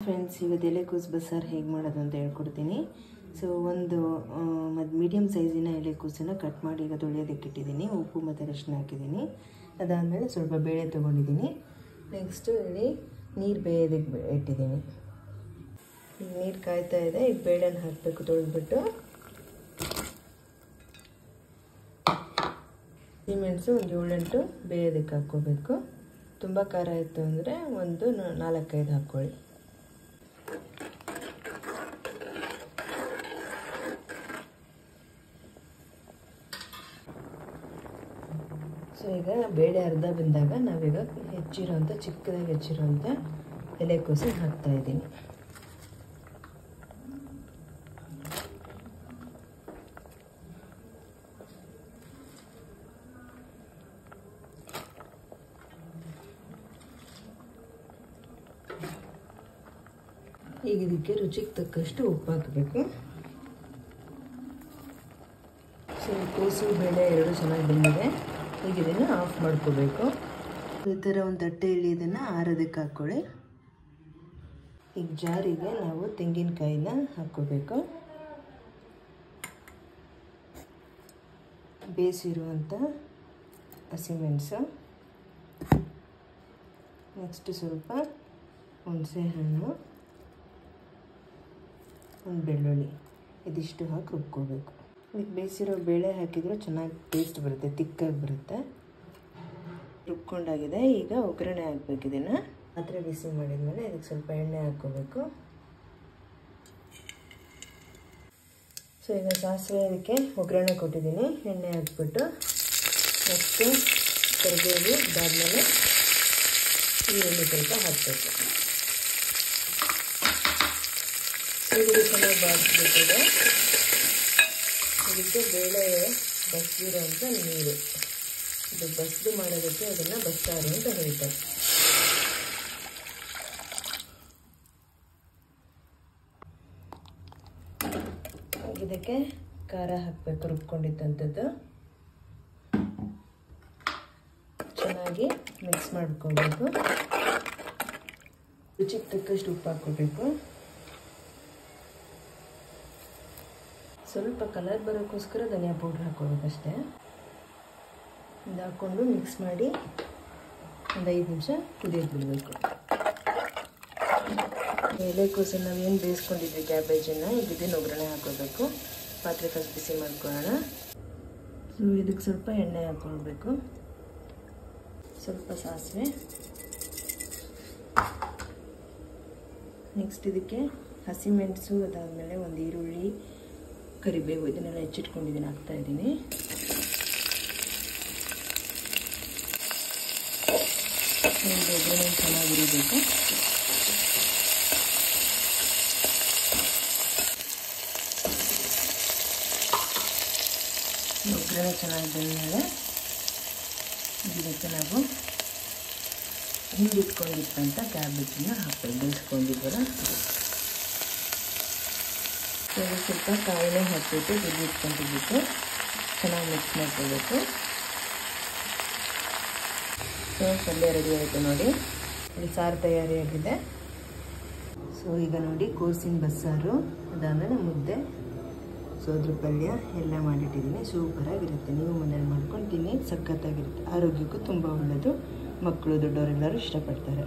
Friends, ಇವತ್ತು ಎಲೆಕೋಸು ಬಸ್ಸಾರು ಹೇಗೆ ಮಾಡೋದು ಅಂತ ಹೇಳ್ಕೊಡ್ತೀನಿ. ಸೊ ಒಂದು ಮೀಡಿಯಮ್ ಸೈಜಿನ ಎಲೆಕೋಸನ್ನು ಕಟ್ ಮಾಡಿ ಈಗ ತೊಳೆಯೋದಕ್ಕೆ ಇಟ್ಟಿದ್ದೀನಿ. ಉಪ್ಪು ಮತ್ತು ಅರಿಶಿನ ಹಾಕಿದ್ದೀನಿ. ಅದಾದಮೇಲೆ ಸ್ವಲ್ಪ ಬೇಳೆ ತೊಗೊಂಡಿದ್ದೀನಿ. ನೆಕ್ಸ್ಟು ಇಲ್ಲಿ ನೀರು ಬೇಯೋದಕ್ಕೆ ಇಟ್ಟಿದ್ದೀನಿ. ಈಗ ನೀರು ಕಾಯ್ತಾ ಇದೆ. ಈಗ ಬೇಳೆನ ಹಾಕಬೇಕು ತೊಳೆದ್ಬಿಟ್ಟು. ಸಿಮೆಣ್ಸು ಒಂದು 7-8 ಬೇಯೋದಕ್ಕೆ ಹಾಕ್ಕೋಬೇಕು. ತುಂಬ ಖಾರ ಇತ್ತು ಅಂದರೆ ಒಂದು 4-5 ಹಾಕ್ಕೊಳ್ಳಿ. ಸೊ ಈಗ ಬೇಳೆ ಅರ್ಧ ಬಂದಾಗ ನಾವೀಗ ಚಿಕ್ಕದಾಗಿ ಹೆಚ್ಚಿರೋಂಥ ಎಲೆಕೋಸು ಹಾಕ್ತಾಯಿದ್ದೀನಿ. ಈಗ ಇದಕ್ಕೆ ರುಚಿಗೆ ತಕ್ಕಷ್ಟು ಉಪ್ಪು ಹಾಕಬೇಕು. ಸೊ ಕೋಸು ಬೇಳೆ ಎರಡು ಚೆನ್ನಾಗಿ ಬಂದಿದೆ. ಈಗ ಇದನ್ನು ಆಫ್ ಮಾಡ್ಕೋಬೇಕು. ಈ ಥರ ಒಂದು ತಟ್ಟೆಯಲ್ಲಿ ಇದನ್ನು ಆರೋದಕ್ಕೆ ಹಾಕ್ಕೊಳ್ಳಿ. ಈಗ ಜಾರಿಗೆ ನಾವು ತೆಂಗಿನಕಾಯಿನ ಹಾಕ್ಕೋಬೇಕು. ಬೇಯಿಸಿರುವಂಥ ಹಸಿಮೆಣಸು, ನೆಕ್ಸ್ಟ್ ಸ್ವಲ್ಪ ಹುಣಸೆ ಹಣ್ಣು, ಒಂದು ಬೆಳ್ಳುಳ್ಳಿ, ಇದಿಷ್ಟು ಹಾಕಿ ರುಬ್ಕೋಬೇಕು. ಇದಕ್ಕೆ ಬೇಯಿಸಿರೋ ಬೇಳೆ ಹಾಕಿದರೂ ಚೆನ್ನಾಗಿ ಟೇಸ್ಟ್ ಬರುತ್ತೆ, ತಿಕ್ಕಾಗಿ ಬರುತ್ತೆ. ರುಬ್ಕೊಂಡಾಗಿದೆ. ಈಗ ಒಗ್ಗರಣೆ ಹಾಕ್ಬೇಕು. ಇದನ್ನು ಪಾತ್ರೆ ಬಿಸಿ ಮಾಡಿದ್ಮೇಲೆ ಇದಕ್ಕೆ ಸ್ವಲ್ಪ ಎಣ್ಣೆ ಹಾಕ್ಕೋಬೇಕು. ಸೊ ಈಗ ಸಾಸಿವೆ ಇದಕ್ಕೆ ಒಗ್ಗರಣೆ ಕೊಟ್ಟಿದ್ದೀನಿ. ಎಣ್ಣೆ ಹಾಕ್ಬಿಟ್ಟು ನೆಕ್ಸ್ಟು ಕರಿಬೇವು, ಇದಾದಮೇಲೆ ಈರುಳ್ಳಿ ಸ್ವಲ್ಪ ಹಾಕಬೇಕು. ಈರುಳ್ಳಿ ಚೆನ್ನಾಗಿ ಬಾಡಿಸ್ಬೇಕಿದೆ. ಇದಕ್ಕೆ ಬೇಳೆ ಬಸಿದಿರೋಂಥ ನೀರು, ಇದು ಬಸ್ದು ಮಾಡೋದಕ್ಕೆ ಅದನ್ನು ಬಸ್ಸಾರು ಅಂತ ಹೇಳ್ತಾರೆ. ಇದಕ್ಕೆ ಖಾರ ಹಾಕಬೇಕು, ರುಬ್ಕೊಂಡಿದ್ದಂಥದ್ದು. ಚೆನ್ನಾಗಿ ಮಿಕ್ಸ್ ಮಾಡ್ಕೋಬೇಕು. ರುಚಿಗೆ ತಕ್ಕಷ್ಟು ಉಪ್ಪು ಹಾಕ್ಕೋಬೇಕು. ಸ್ವಲ್ಪ ಕಲರ್ ಬರೋಕ್ಕೋಸ್ಕರ ಧನಿಯಾ ಪೌಡ್ರ್ ಹಾಕ್ಕೋಬೇಕಷ್ಟೇ. ಇದು ಹಾಕ್ಕೊಂಡು ಮಿಕ್ಸ್ ಮಾಡಿ ಒಂದು 5 ನಿಮಿಷ ಕುದಿಯೋಕೆ ಬಿಡಬೇಕು. ಎಲೆಕೋಸನ್ನು ನಾವೇನು ಬೇಯಿಸ್ಕೊಂಡಿದ್ವಿ ಕ್ಯಾಬೇಜನ್ನು, ಈಗ ಇದನ್ನು ಒಗ್ಗರಣೆ ಹಾಕೋಬೇಕು. ಪಾತ್ರೆ ಫಸ್ಟ್ ಬಿಸಿ ಮಾಡ್ಕೊಳ್ಳೋಣ. ಸೊ ಇದಕ್ಕೆ ಸ್ವಲ್ಪ ಎಣ್ಣೆ ಹಾಕ್ಕೊಳ್ಬೇಕು, ಸ್ವಲ್ಪ ಸಾಸಿವೆ, ನೆಕ್ಸ್ಟ್ ಇದಕ್ಕೆ ಹಸಿಮೆಣಸು, ಅದಾದಮೇಲೆ ಒಂದು ಈರುಳ್ಳಿ, ಕರಿಬೇವು, ಇದನ್ನೆಲ್ಲ ಹೆಚ್ಚಿಟ್ಕೊಂಡಿದ್ದೀನಿ, ಹಾಕ್ತಾಯಿದ್ದೀನಿ. ಒಂದು ಒಗ್ಗರಣೆ ಚೆನ್ನಾಗಿರಬೇಕು. ಒಗ್ಗರಣೆ ಚೆನ್ನಾಗಿ ಬಂದಮೇಲೆ ಇದಕ್ಕೆ ನಾವು ಹಿಂದಿಟ್ಕೊಂಡಿದ್ದಂಥ ಕ್ಯಾಬೇಜನ್ನು ಹಾಕ್ಬೇಕು, ಬೇಯಿಸ್ಕೊಂಡಿದ್ವಲ್ಲ. ಸ್ವಲ್ಪ ಕಾಯಿಲೆ ಹಾಕ್ಬಿಟ್ಟು ಇಟ್ಕೊಂಡಿದ್ದಕ್ಕೆ ಚೆನ್ನಾಗಿ ಮಿಕ್ಸ್ ಮಾಡ್ಕೋಬೇಕು. ಸೊ ಪಲ್ಯ ರೆಡಿ ಆಯಿತು ನೋಡಿ. ಇಲ್ಲಿ ಸಾರು ತಯಾರಿಯಾಗಿದೆ. ಸೊ ಈಗ ನೋಡಿ ಕೋಸಿನ ಬಸ್ಸಾರು, ಅದಾದಮೇಲೆ ಮುದ್ದೆ, ಸೋದ್ರ ಪಲ್ಯ ಎಲ್ಲ ಮಾಡಿಟ್ಟಿದ್ದೀನಿ. ಸೂಪರಾಗಿರುತ್ತೆ. ನೀವು ಮನೇಲಿ ಮಾಡ್ಕೊಂಡು ತಿನ್ನಿ, ಸಖತ್ತಾಗಿರುತ್ತೆ. ಆರೋಗ್ಯಕ್ಕೂ ತುಂಬ ಒಳ್ಳೆಯದು. ಮಕ್ಕಳು ದೊಡ್ಡವರೆಲ್ಲರೂ ಇಷ್ಟಪಡ್ತಾರೆ.